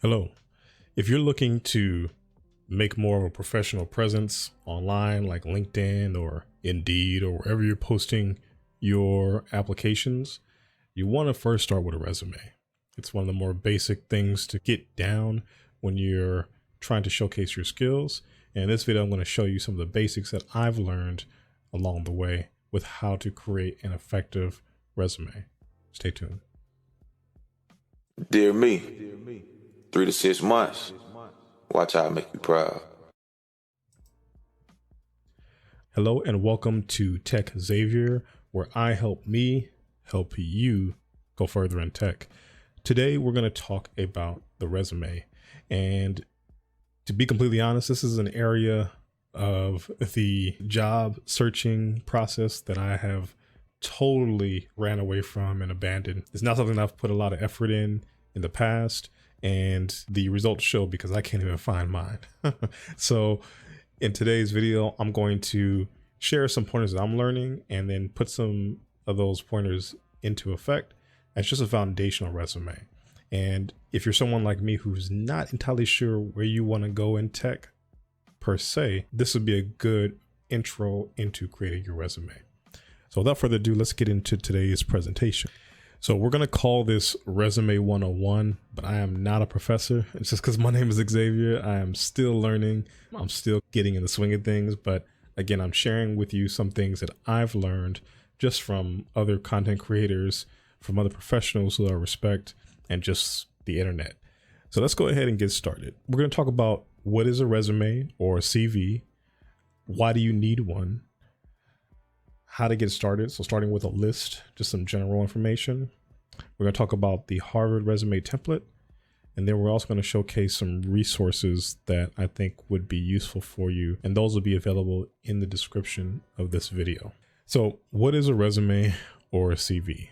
Hello. If you're looking to make more of a professional presence online, like LinkedIn or Indeed or wherever you're posting your applications, you want to first start with a resume. It's one of the more basic things to get down when you're trying to showcase your skills. And in this video, I'm going to show you some of the basics that I've learned along the way with how to create an effective resume. Stay tuned. Dear me, 3 to 6 months. Watch how I make you proud. Hello and welcome to TehcZavier, where I help you go further in tech. Today, we're going to talk about the resume. And to be completely honest, this is an area of the job searching process that I have totally ran away from and abandoned. It's not something I've put a lot of effort in the past, and the results show because I can't even find mine. So in today's video, I'm going to share some pointers that I'm learning and then put some of those pointers into effect as just a foundational resume. And if you're someone like me who's not entirely sure where you want to go in tech per se, this would be a good intro into creating your resume. So without further ado, let's get into today's presentation. So we're going to call this Resume 101, but I am not a professor. It's just because my name is Xavier. I am still learning. I'm still getting in the swing of things. But again, I'm sharing with you some things that I've learned just from other content creators, from other professionals who I respect, and just the internet. So let's go ahead and get started. We're going to talk about what is a resume or a CV, why do you need one, how to get started. So starting with a list, just some general information. We're going to talk about the Harvard resume template. And then we're also going to showcase some resources that I think would be useful for you. And those will be available in the description of this video. So what is a resume or a CV?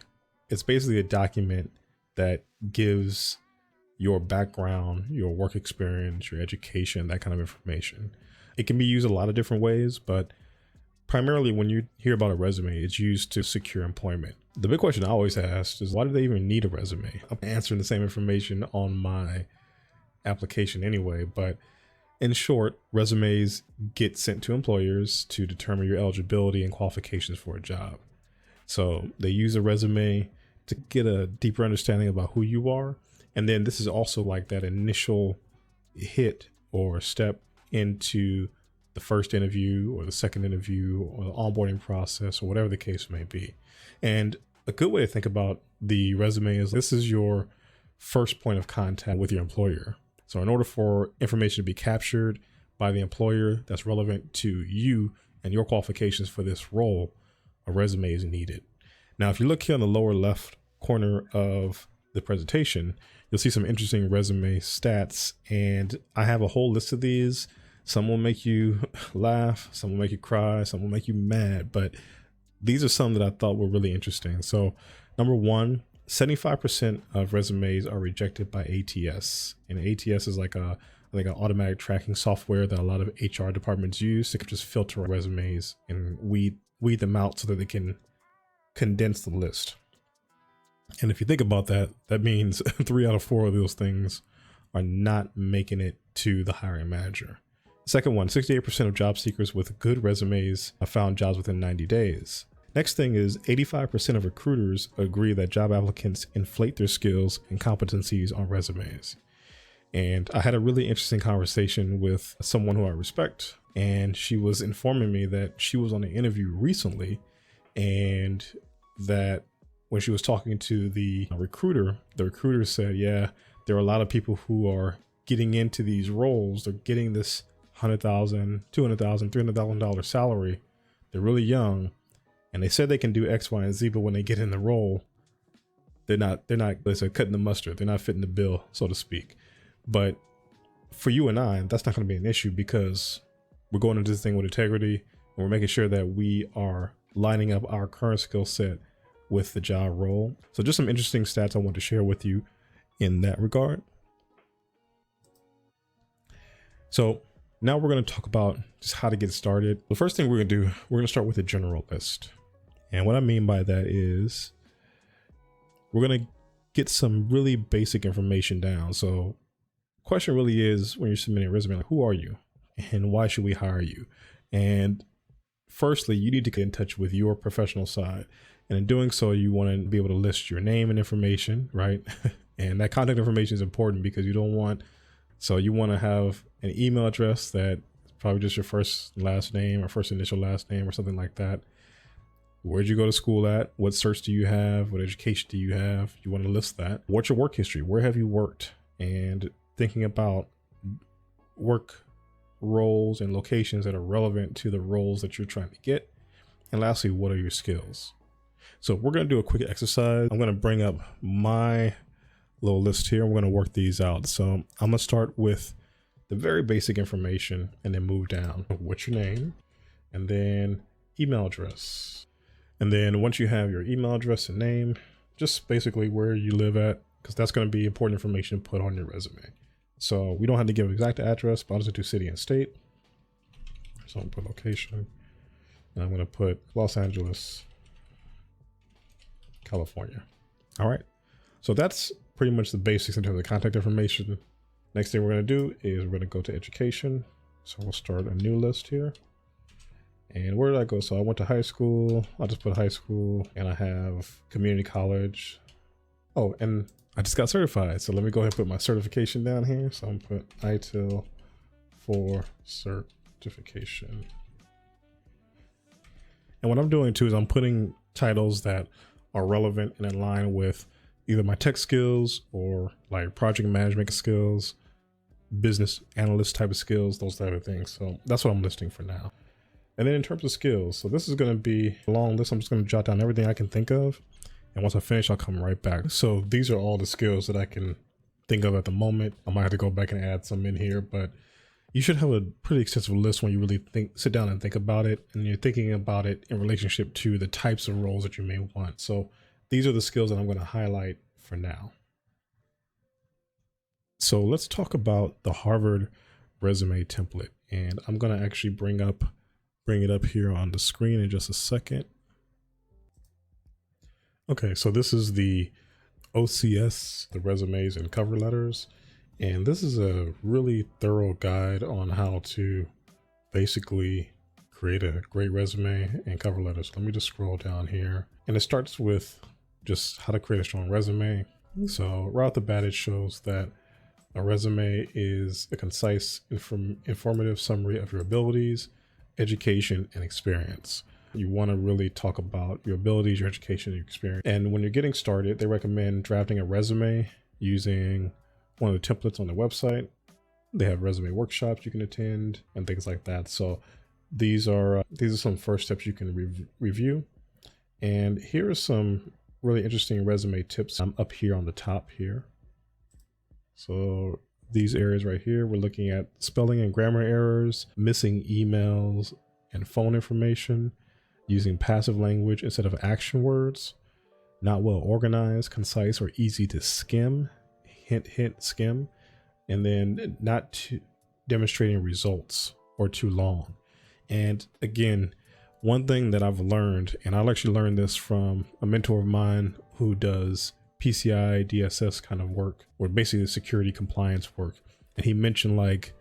It's basically a document that gives your background, your work experience, your education, that kind of information. It can be used a lot of different ways, but primarily when you hear about a resume, it's used to secure employment. The big question I always ask is, why do they even need a resume? I'm answering the same information on my application anyway, but in short, resumes get sent to employers to determine your eligibility and qualifications for a job. So they use a resume to get a deeper understanding about who you are. And then this is also like that initial hit or step into the first interview or the second interview or the onboarding process or whatever the case may be. And a good way to think about the resume is this is your first point of contact with your employer. So in order for information to be captured by the employer that's relevant to you and your qualifications for this role, a resume is needed. Now, if you look here on the lower left corner of the presentation, you'll see some interesting resume stats. And I have a whole list of these. Some will make you laugh, some will make you cry, some will make you mad, but these are some that I thought were really interesting. So number one, 75% of resumes are rejected by ATS. And ATS is like an automatic tracking software that a lot of HR departments use to just filter resumes and weed them out so that they can condense the list. And if you think about that, that means 3 out of 4 of those things are not making it to the hiring manager. Second one, 68% of job seekers with good resumes have found jobs within 90 days. Next thing is 85% of recruiters agree that job applicants inflate their skills and competencies on resumes. And I had a really interesting conversation with someone who I respect, and she was informing me that she was on an interview recently, and that when she was talking to the recruiter said, yeah, there are a lot of people who are getting into these roles. They're getting this $100,000, $200,000, $300,000 salary. They're really young, and they said they can do X, Y, and Z, but when they get in the role, they're not cutting the mustard. They're not fitting the bill, so to speak. But for you and I, that's not going to be an issue because we're going into this thing with integrity, and we're making sure that we are lining up our current skill set with the job role. So just some interesting stats I want to share with you in that regard. So now we're going to talk about just how to get started. The first thing we're going to do, we're going to start with a general list. And what I mean by that is we're going to get some really basic information down. So question really is, when you're submitting a resume, like, who are you and why should we hire you? And firstly, you need to get in touch with your professional side. And in doing so, you want to be able to list your name and information, right? And that contact information is important because you want to have an email address that probably just your first last name or first initial last name or something like that. Where'd you go to school at? What certs do you have? What education do you have? You want to list that. What's your work history? Where have you worked? And thinking about work roles and locations that are relevant to the roles that you're trying to get. And lastly, what are your skills? So we're going to do a quick exercise. I'm going to bring up my little list here. We're going to work these out. So I'm going to start with the very basic information and then move down. What's your name? And then email address. And then once you have your email address and name, just basically where you live at, because that's going to be important information to put on your resume. So we don't have to give an exact address, but I'll just do city and state. So I'm going to put location. And I'm going to put Los Angeles, California. All right. So that's pretty much the basics in terms of contact information. Next thing we're going to do is we're going to go to education. So we'll start a new list here. And where did I go? So I went to high school. I'll just put high school, and I have community college. Oh, and I just got certified. So let me go ahead and put my certification down here. So I'm going to put ITIL for certification. And what I'm doing too is I'm putting titles that are relevant and in line with either my tech skills or like project management skills, business analyst type of skills, those type of things. So that's what I'm listing for now. And then in terms of skills, so this is going to be a long list. I'm just going to jot down everything I can think of. And once I finish, I'll come right back. So these are all the skills that I can think of at the moment. I might have to go back and add some in here, but you should have a pretty extensive list when you really sit down and think about it. And you're thinking about it in relationship to the types of roles that you may want. So these are the skills that I'm going to highlight for now. So let's talk about the Harvard resume template. And I'm going to actually bring it up here on the screen in just a second. Okay, so this is the OCS, the resumes and cover letters. And this is a really thorough guide on how to basically create a great resume and cover letters. So let me just scroll down here. And it starts with just how to create a strong resume. So right off the bat, it shows that a resume is a concise, informative summary of your abilities, education, and experience. You want to really talk about your abilities, your education, your experience. And when you're getting started, they recommend drafting a resume using one of the templates on the website. They have resume workshops you can attend and things like that. So these are some first steps you can review. And here are some really interesting resume tips. I'm up here on the top here. So these areas right here, we're looking at spelling and grammar errors, missing emails and phone information, using passive language instead of action words, not well organized, concise, or easy to skim, hint, skim, and then not demonstrating results or too long. And again, one thing that I've learned, and I've actually learned this from a mentor of mine who does PCI DSS kind of work, or basically security compliance work. And he mentioned like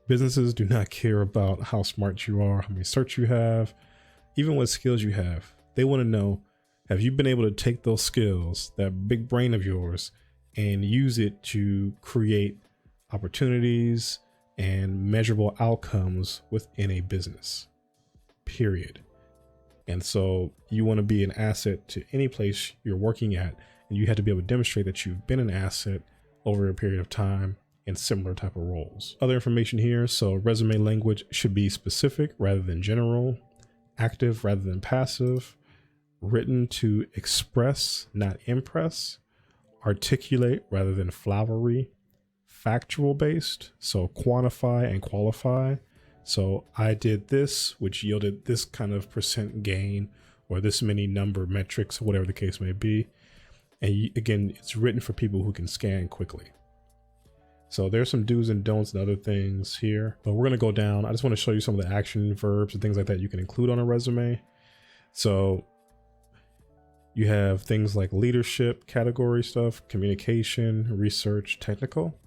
businesses do not care about how smart you are, how many certs you have, even what skills you have. They want to know, have you been able to take those skills, that big brain of yours, and use it to create opportunities and measurable outcomes within a business, period. And so you want to be an asset to any place you're working at, and you have to be able to demonstrate that you've been an asset over a period of time in similar type of roles. Other information here. So resume language should be specific rather than general, active rather than passive, written to express, not impress, articulate rather than flowery, factual based, so quantify and qualify. So I did this, which yielded this kind of percent gain, or this many number metrics, whatever the case may be. And again, it's written for people who can scan quickly. So there's some do's and don'ts and other things here, but we're going to go down. I just want to show you some of the action verbs and things like that you can include on a resume. So you have things like leadership, category stuff, communication, research, technical.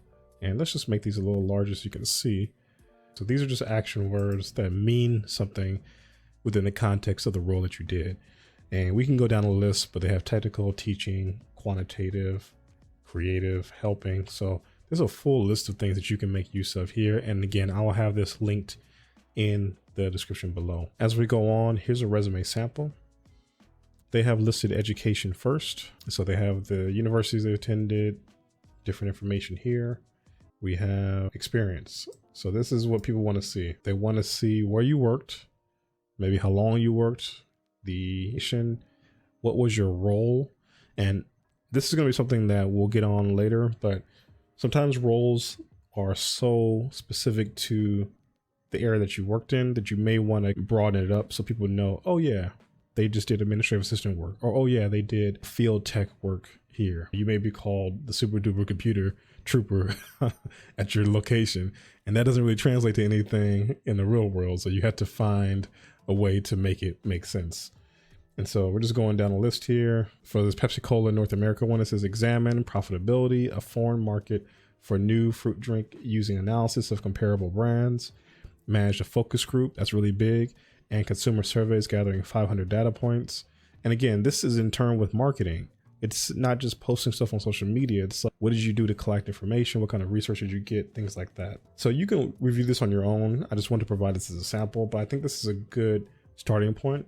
And let's just make these a little larger so you can see. So these are just action words that mean something within the context of the role that you did. And we can go down a list, but they have technical, teaching, quantitative, creative, helping. So there's a full list of things that you can make use of here. And again, I will have this linked in the description below. As we go on, here's a resume sample. They have listed education first. So they have the universities they attended, different information here. We have experience. So this is what people want to see. They want to see where you worked, maybe how long you worked, the mission, what was your role. And this is going to be something that we'll get on later, but sometimes roles are so specific to the area that you worked in that you may want to broaden it up so people know, oh yeah, they just did administrative assistant work, or oh yeah, they did field tech work here. You may be called the super duper computer trooper at your location, and that doesn't really translate to anything in the real world. So you have to find a way to make it make sense. And so we're just going down a list here. For this Pepsi Cola North America one, it says examine profitability, a foreign market for new fruit drink using analysis of comparable brands, manage a focus group, that's really big, and consumer surveys gathering 500 data points. And again, this is in turn with marketing. It's not just posting stuff on social media. It's like, what did you do to collect information? What kind of research did you get? Things like that. So you can review this on your own. I just want to provide this as a sample, but I think this is a good starting point.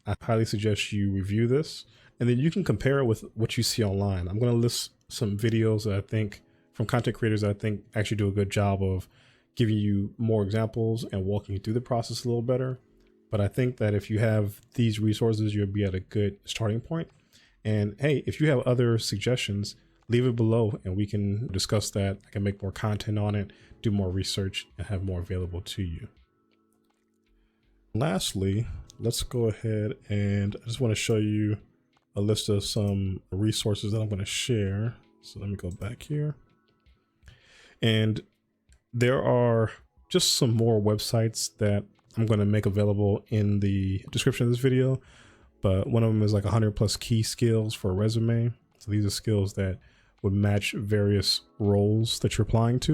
I highly suggest you review this, and then you can compare it with what you see online. I'm going to list some videos that I think from content creators that I think actually do a good job of giving you more examples and walking you through the process a little better. But I think that if you have these resources, you'll be at a good starting point. And hey, if you have other suggestions, leave it below and we can discuss that. I can make more content on it, do more research, and have more available to you. Lastly, let's go ahead and I just want to show you a list of some resources that I'm going to share. So let me go back here. And there are just some more websites that I'm going to make available in the description of this video. But one of them is like 100+ key skills for a resume. So these are skills that would match various roles that you're applying to.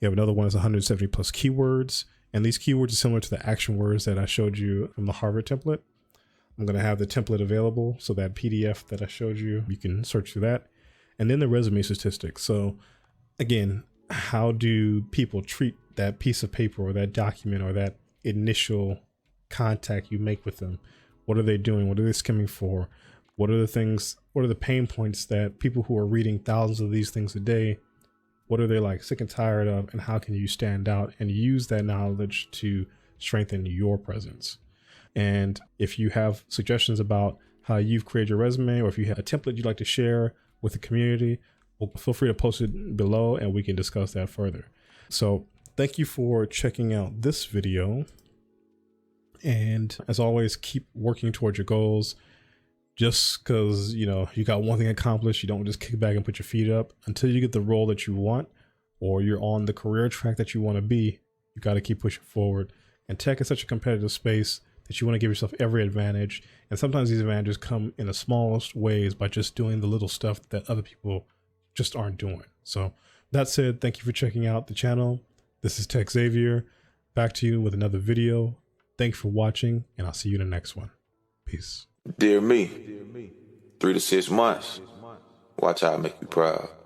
You have another one is 170+ keywords. And these keywords are similar to the action words that I showed you from the Harvard template. I'm going to have the template available. So that PDF that I showed you, you can search through that. And then the resume statistics. So again, how do people treat that piece of paper or that document or that initial contact you make with them? What are they doing? What are they skimming for? What are the things, what are the pain points that people who are reading thousands of these things a day, what are they like sick and tired of? And how can you stand out and use that knowledge to strengthen your presence? And if you have suggestions about how you've created your resume, or if you have a template you'd like to share with the community, well, feel free to post it below and we can discuss that further. So thank you for checking out this video. And as always, keep working towards your goals. Just because, you know, you got one thing accomplished, you don't just kick back and put your feet up. Until you get the role that you want, or you're on the career track that you want to be, you got to keep pushing forward. And tech is such a competitive space that you want to give yourself every advantage. And sometimes these advantages come in the smallest ways by just doing the little stuff that other people just aren't doing. So that said, thank you for checking out the channel. This is TehcZavier, back to you with another video. Thanks for watching, and I'll see you in the next one. Peace. Dear me, 3 to 6 months. Watch how I make you proud.